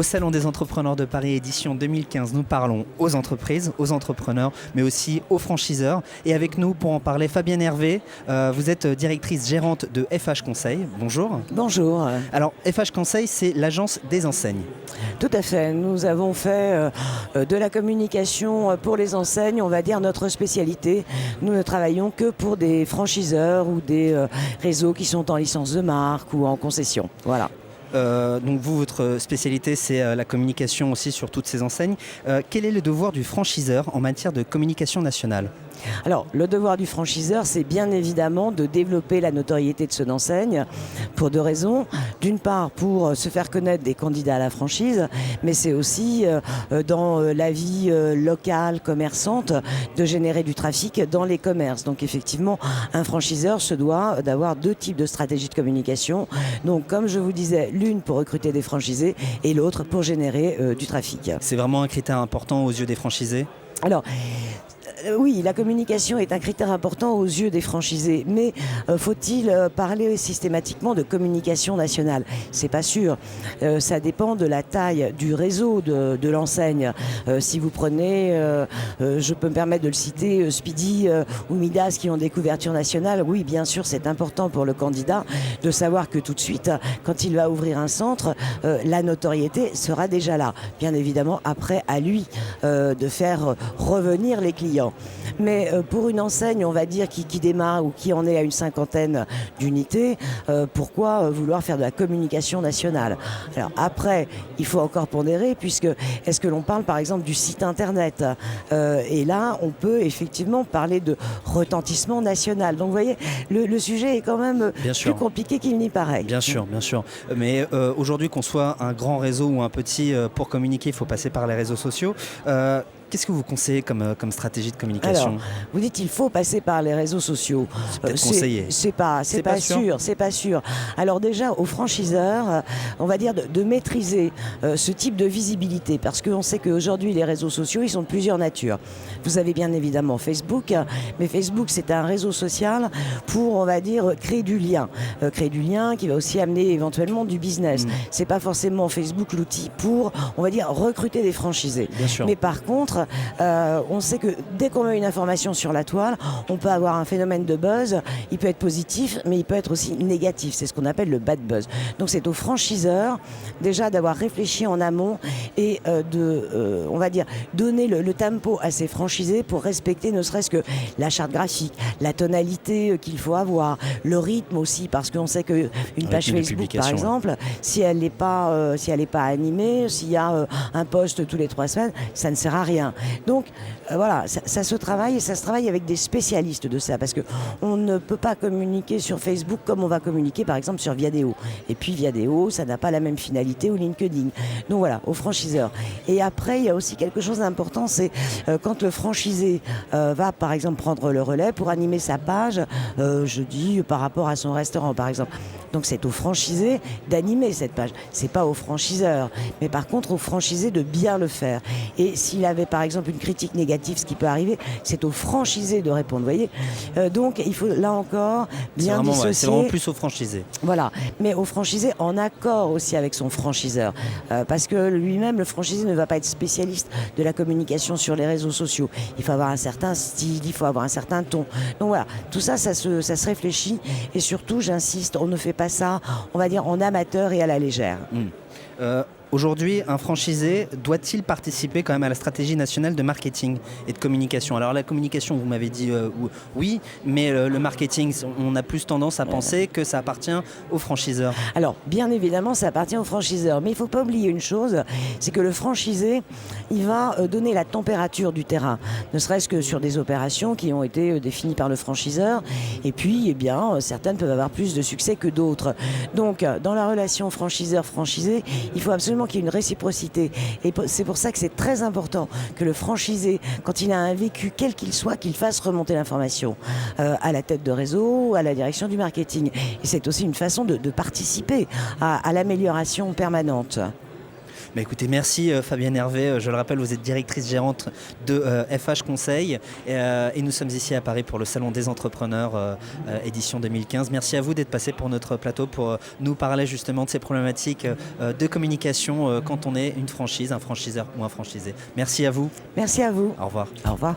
Au Salon des entrepreneurs de Paris édition 2015, nous parlons aux entreprises, aux entrepreneurs, mais aussi aux franchiseurs. Et avec nous pour en parler, Fabienne Hervé, vous êtes directrice gérante de FH Conseil. Bonjour. Bonjour. Alors FH Conseil, c'est l'agence des enseignes. Tout à fait. Nous avons fait de la communication pour les enseignes, on va dire notre spécialité. Nous ne travaillons que pour des franchiseurs ou des réseaux qui sont en licence de marque ou en concession. Voilà. Donc vous, votre spécialité, c'est la communication aussi sur toutes ces enseignes. Quel est le devoir du franchiseur en matière de communication nationale ? Alors, le devoir du franchiseur, c'est bien évidemment de développer la notoriété de son enseigne pour deux raisons. D'une part, pour se faire connaître des candidats à la franchise, mais c'est aussi dans la vie locale, commerçante, de générer du trafic dans les commerces. Donc effectivement, un franchiseur se doit d'avoir deux types de stratégies de communication. Donc comme je vous disais, l'une pour recruter des franchisés et l'autre pour générer du trafic. C'est vraiment un critère important aux yeux des franchisés ? Alors, oui, la communication est un critère important aux yeux des franchisés, mais faut-il parler systématiquement de communication nationale ? C'est pas sûr. Ça dépend de la taille du réseau de l'enseigne. Si vous prenez, je peux me permettre de le citer, Speedy ou Midas qui ont des couvertures nationales, oui, bien sûr, c'est important pour le candidat de savoir que tout de suite, quand il va ouvrir un centre, la notoriété sera déjà là. Bien évidemment, après, à lui de faire revenir les clients. Mais pour une enseigne, on va dire, qui démarre ou qui en est à une cinquantaine d'unités, pourquoi vouloir faire de la communication nationale ? Alors après, il faut encore pondérer, puisque est-ce que l'on parle par exemple du site internet ? Et là, on peut effectivement parler de retentissement national. Donc vous voyez, le sujet est quand même plus compliqué qu'il n'y paraît. Bien sûr, bien sûr. Mais aujourd'hui, qu'on soit un grand réseau ou un petit, pour communiquer, il faut passer par les réseaux sociaux. Qu'est-ce que vous conseillez comme stratégie de communication ? Alors, vous dites qu'il faut passer par les réseaux sociaux. C'est peut-être conseillé. C'est pas sûr, c'est pas sûr. Alors déjà, aux franchiseurs, on va dire de maîtriser ce type de visibilité, parce qu'on sait qu'aujourd'hui, les réseaux sociaux, ils sont de plusieurs natures. Vous avez bien évidemment Facebook, mais Facebook, c'est un réseau social pour, on va dire, créer du lien. Créer du lien qui va aussi amener éventuellement du business. C'est pas forcément Facebook l'outil pour, on va dire, recruter des franchisés. Bien sûr. Mais par contre, on sait que dès qu'on met une information sur la toile, on peut avoir un phénomène de buzz. Il peut être positif, mais il peut être aussi négatif. C'est ce qu'on appelle le bad buzz. Donc c'est aux franchiseurs déjà d'avoir réfléchi en amont et on va dire, donner le tempo à ces franchisés pour respecter ne serait-ce que la charte graphique, la tonalité qu'il faut avoir, le rythme aussi, parce qu'on sait qu'une page Facebook, par exemple, si elle n'est pas animée, s'il y a un post tous les 3 semaines, ça ne sert à rien. Donc voilà, ça se travaille, et ça se travaille avec des spécialistes de ça, parce qu'on ne peut pas communiquer sur Facebook comme on va communiquer par exemple sur Viadeo. Et puis Viadeo, ça n'a pas la même finalité, ou LinkedIn. Donc voilà, aux franchiseurs. Et après, il y a aussi quelque chose d'important, c'est quand le franchisé va par exemple prendre le relais pour animer sa page, je dis par rapport à son restaurant par exemple. Donc c'est au franchisé d'animer cette page. C'est pas au franchiseur, mais par contre au franchisé de bien le faire. Et s'il avait par exemple une critique négative, ce qui peut arriver, c'est au franchisé de répondre. Vous voyez, donc il faut là encore bien dissocier. Ouais, c'est vraiment plus au franchisé. Voilà, mais au franchisé en accord aussi avec son franchiseur, parce que lui-même, le franchisé ne va pas être spécialiste de la communication sur les réseaux sociaux. Il faut avoir un certain style, il faut avoir un certain ton. Donc voilà, tout ça, ça se réfléchit, et surtout, j'insiste, on ne fait pas ça, on va dire, en amateur et à la légère. Aujourd'hui, un franchisé doit-il participer quand même à la stratégie nationale de marketing et de communication ? Alors la communication, vous m'avez dit oui, mais le marketing, on a plus tendance à penser que ça appartient aux franchiseurs. Alors, bien évidemment, ça appartient aux franchiseurs, mais il ne faut pas oublier une chose, c'est que le franchisé, il va donner la température du terrain, ne serait-ce que sur des opérations qui ont été définies par le franchiseur, et puis, eh bien, certaines peuvent avoir plus de succès que d'autres. Donc, dans la relation franchiseur-franchisé, il faut absolument qu'il y ait une réciprocité. Et c'est pour ça que c'est très important que le franchisé, quand il a un vécu, quel qu'il soit, qu'il fasse remonter l'information à la tête de réseau, à la direction du marketing. Et c'est aussi une façon de participer à l'amélioration permanente. Bah, écoutez, merci Fabienne Hervé. Je le rappelle, vous êtes directrice gérante de FH Conseil et nous sommes ici à Paris pour le Salon des entrepreneurs édition 2015. Merci à vous d'être passé pour notre plateau pour nous parler justement de ces problématiques de communication quand on est une franchise, un franchiseur ou un franchisé. Merci à vous. Merci à vous. Au revoir. Au revoir.